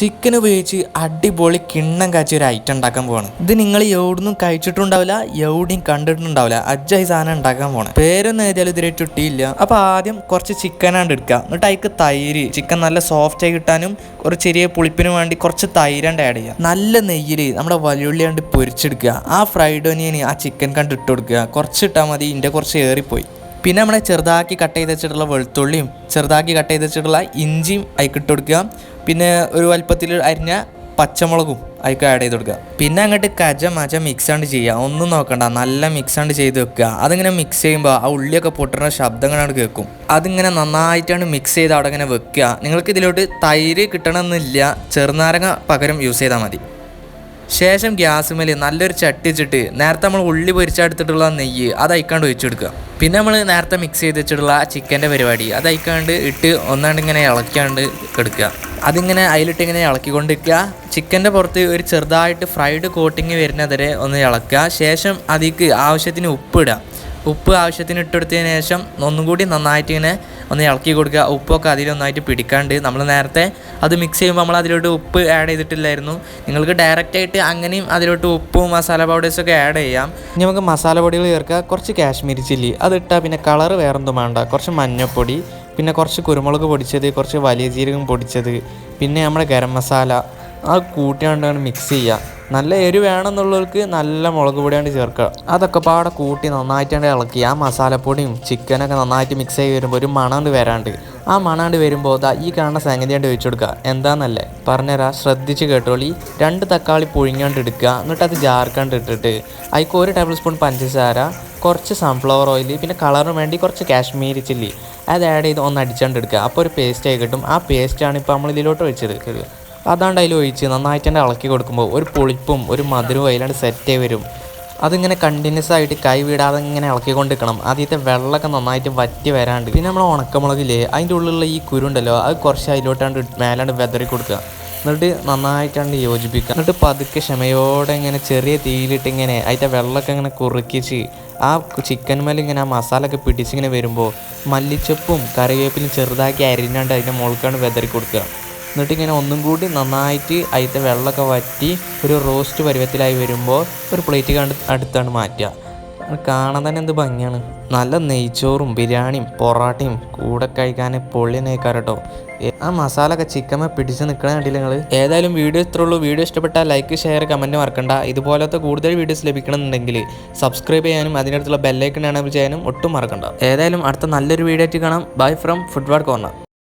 Chicken ഉപയോഗിച്ച് അടിപൊളി കിണ്ണം കാച്ചിയ ഒരു ഐറ്റം ഉണ്ടാക്കാൻ പോവാണ്. ഇത് നിങ്ങൾ എവിടുന്നും കഴിച്ചിട്ടുണ്ടാവില്ല, എവിടെയും കണ്ടിട്ടുണ്ടാവില്ല. അജ്ജായി സാധനം ഉണ്ടാക്കാൻ പോണേ. പേരൊന്നും എഴുതിയാലും ഇതിരെ ചുട്ടിയില്ല. അപ്പോൾ ആദ്യം കുറച്ച് ചിക്കനാണ്ട് എടുക്കുക. എന്നിട്ട് അതിക്ക് തൈര്, ചിക്കൻ നല്ല സോഫ്റ്റ് ആയി കിട്ടാനും ഒരു ചെറിയ പുളിപ്പിന് വേണ്ടി കുറച്ച് തൈരാണ്ട് ആഡ് ചെയ്യുക. നല്ല നെയ്യിൽ നമ്മുടെ വലിയുള്ളി കണ്ട് പൊരിച്ചെടുക്കുക. ആ ഫ്രൈഡ് ഓനിയൻ ആ ചിക്കൻ കണ്ട് ഇട്ട് കൊടുക്കുക. കുറച്ച് ഇട്ടാൽ മതി, ഇതിൻ്റെ കുറച്ച് ഏറിപ്പോയി. പിന്നെ നമ്മളെ ചെറുതാക്കി കട്ട് ചെയ്ത് വെച്ചിട്ടുള്ള വെളുത്തുള്ളിയും ചെറുതാക്കി കട്ട് ചെയ്ത് വെച്ചിട്ടുള്ള ഇഞ്ചിയും അതിൽ ഇട്ട് കൊടുക്കുക. പിന്നെ ഒരു വലുപ്പത്തിൽ അരിഞ്ഞ പച്ചമുളകും അതിൽ ആഡ് ചെയ്ത് കൊടുക്കുക. പിന്നെ അങ്ങോട്ട് മജ മിക്സ് ആണ്ട് ചെയ്യുക. ഒന്നും നോക്കണ്ട, നല്ല മിക്സ് ആണ്ട് ചെയ്ത് വെക്കുക. അതിങ്ങനെ മിക്സ് ചെയ്യുമ്പോൾ ആ ഉള്ളിയൊക്കെ പൊട്ടുന്ന ശബ്ദങ്ങളാണ് കേൾക്കും. അതിങ്ങനെ നന്നായിട്ടാണ് മിക്സ് ചെയ്ത് അവിടെ ഇങ്ങനെ വെക്കുക. നിങ്ങൾക്ക് ഇതിലോട്ട് തൈര് കിട്ടണമെന്നില്ല, ചെറുനാരങ്ങ പകരം യൂസ് ചെയ്താൽ മതി. ശേഷം ഗ്യാസ് മേൽ നല്ലൊരു ചട്ടി വെച്ചിട്ട് നേരത്തെ നമ്മൾ ഉള്ളി പൊരിച്ചെടുത്തിട്ടുള്ള നെയ്യ് അത് അയക്കാണ്ട് ഒഴിച്ചെടുക്കുക. പിന്നെ നമ്മൾ നേരത്തെ മിക്സ് ചെയ്ത് വെച്ചിട്ടുള്ള ചിക്കൻ്റെ പരിപാടി അത് അയക്കാണ്ട് ഇട്ട് ഒന്നാണ്ട് ഇങ്ങനെ ഇളക്കാണ്ട് എടുക്കുക. അതിങ്ങനെ അതിലിട്ട് ഇങ്ങനെ ഇളക്കിക്കൊണ്ടിരിക്കുക. ചിക്കൻ്റെ പുറത്ത് ഒരു ചെറുതായിട്ട് ഫ്രൈഡ് കോട്ടിങ് വരുന്നതുവരെ ഒന്ന് ഇളക്കുക. ശേഷം അതിലേക്ക് ആവശ്യത്തിന് ഉപ്പ് ഇടുക. ഉപ്പ് ആവശ്യത്തിന് ഇട്ടെടുത്തതിന് ശേഷം ഒന്നും കൂടി നന്നായിട്ട് ഇങ്ങനെ ഒന്ന് ഇളക്കി കൊടുക്കുക. ഉപ്പൊക്കെ അതിലൊന്നായിട്ട് പിടിക്കാണ്ട് നമ്മൾ നേരത്തെ അത് മിക്സ് ചെയ്യുമ്പോൾ നമ്മൾ അതിലോട്ട് ഉപ്പ് ആഡ് ചെയ്തിട്ടില്ലായിരുന്നു. നിങ്ങൾക്ക് ഡയറക്റ്റായിട്ട് അങ്ങനെയും അതിലോട്ട് ഉപ്പും മസാല പൗഡേഴ്സൊക്കെ ആഡ് ചെയ്യാം. ഇനി നമുക്ക് മസാല പൊടികൾ ചേർക്കുക. കുറച്ച് കാശ്മീരി ചില്ലി അതിട്ടാൽ പിന്നെ കളറ് വേറൊന്നും വേണ്ട. കുറച്ച് മഞ്ഞൾപ്പൊടി, പിന്നെ കുറച്ച് കുരുമുളക് പൊടിച്ചത്, കുറച്ച് വലിയ ജീരകം പൊടിച്ചത്, പിന്നെ നമ്മുടെ ഗരം മസാല അത് കൂട്ടിയാണ്ടാണ് മിക്സ് ചെയ്യുക. നല്ല എരിവ് വേണമെന്നുള്ളവർക്ക് നല്ല മുളക് പൊടിയാണ്ട് ചേർക്കുക. അതൊക്കെ പാടെ കൂട്ടി നന്നായിട്ടാണ്ട് ഇളക്കി ആ മസാലപ്പൊടിയും ചിക്കനൊക്കെ നന്നായിട്ട് മിക്സ് ചെയ്ത് വരുമ്പോൾ ഒരു മണാണ്ട് വരാണ്ട് ആ മണാണ്ട് വരുമ്പോൾ ഈ കാണുന്ന സംഗതിയാണ്ട് വെച്ച് കൊടുക്കുക. എന്താണെന്നല്ലേ പറഞ്ഞുതരാം, ശ്രദ്ധിച്ച് കേട്ടോളി. 2 തക്കാളി പുഴുങ്ങാണ്ട് എടുക്കുക. എന്നിട്ട് അത് ജാർക്കാണ്ട് ഇട്ടിട്ട് അതിലേക്ക് 1 ടേബിൾ സ്പൂൺ പഞ്ചസാര, കുറച്ച് സൺഫ്ലവർ ഓയിൽ, പിന്നെ കളറിന് വേണ്ടി കുറച്ച് കാശ്മീരി ചില്ലി അത് ആഡ് ചെയ്ത് ഒന്ന് അടിച്ചാണ്ട് എടുക്കുക. അപ്പോൾ ഒരു പേസ്റ്റ് ആയി കിട്ടും. ആ പേസ്റ്റാണ് ഇപ്പോൾ നമ്മൾ ഇതിലോട്ട് വെച്ചെടുക്കുക. അതാണ്ട് അതിൽ ഒഴിച്ച് നന്നായിട്ട് തന്നെ ഇളക്കി കൊടുക്കുമ്പോൾ ഒരു പുളിപ്പും ഒരു മധുരവും അതിലാണ്ട് സെറ്റ് വരും. അതിങ്ങനെ കണ്ടിന്യൂസ് ആയിട്ട് കൈ വിടാതെ ഇങ്ങനെ ഇളക്കിക്കൊണ്ടിരിക്കണം. ആദ്യത്തെ വെള്ളമൊക്കെ നന്നായിട്ട് വറ്റി വരാണ്ട്. പിന്നെ നമ്മൾ ഉണക്കമുളകില്ലേ അതിൻ്റെ ഉള്ളിലുള്ള ഈ കുരുണ്ടല്ലോ അത് കുറച്ച് അതിലോട്ടാണ്ട് മേലാണ്ട് വെതറി കൊടുക്കുക. എന്നിട്ട് നന്നായിട്ടാണ്ട് യോജിപ്പിക്കുക. എന്നിട്ട് പതുക്കെ ക്ഷമയോടെ ഇങ്ങനെ ചെറിയ തീയിലിട്ട് ഇങ്ങനെ അതിൻ്റെ വെള്ളമൊക്കെ ഇങ്ങനെ കുറുക്കിച്ച് ആ ചിക്കൻ മേലെ ഇങ്ങനെ ആ മസാലയൊക്കെ പിടിച്ചിങ്ങനെ വരുമ്പോൾ മല്ലിച്ചപ്പും കറിവേപ്പിലും ചെറുതാക്കി അരിഞ്ഞാണ്ട് അതിൻ്റെ മുകൾക്കാണ്ട് വെതറി കൊടുക്കുക. എന്നിട്ട് ഇങ്ങനെ ഒന്നും കൂടി നന്നായിട്ട് അതിൻ്റെ വെള്ളമൊക്കെ വറ്റി ഒരു റോസ്റ്റ് പരുവത്തിലായി വരുമ്പോൾ ഒരു പ്ലേറ്റ് അടുത്താണ് മാറ്റുക. കാണാൻ തന്നെ എന്ത് ഭംഗിയാണ്. നല്ല നെയ്ച്ചോറും ബിരിയാണിയും പൊറാട്ടയും കൂടെ കഴിക്കാൻ പൊള്ളി നെയ്ക്കാറ് കേട്ടോ. ആ മസാല ഒക്കെ ചിക്കൻ പിടിച്ച് നിൽക്കണ കണ്ടില്ല നിങ്ങൾ. ഏതായാലും വീഡിയോ ഇത്രേ ഉള്ളൂ. വീഡിയോ ഇഷ്ടപ്പെട്ടാൽ ലൈക്ക്, ഷെയർ, കമൻറ്റ് മറക്കണ്ട. ഇതുപോലത്തെ കൂടുതൽ വീഡിയോസ് ലഭിക്കണമെന്നുണ്ടെങ്കിൽ സബ്സ്ക്രൈബ് ചെയ്യാനും അതിനടുത്തുള്ള ബെല്ലൈക്കൺ എനേബിൾ ചെയ്യാനും ഒട്ടും മറക്കണ്ട. ഏതായാലും അടുത്ത നല്ലൊരു വീഡിയോ ആയിട്ട് കാണാം. Bye from food corner.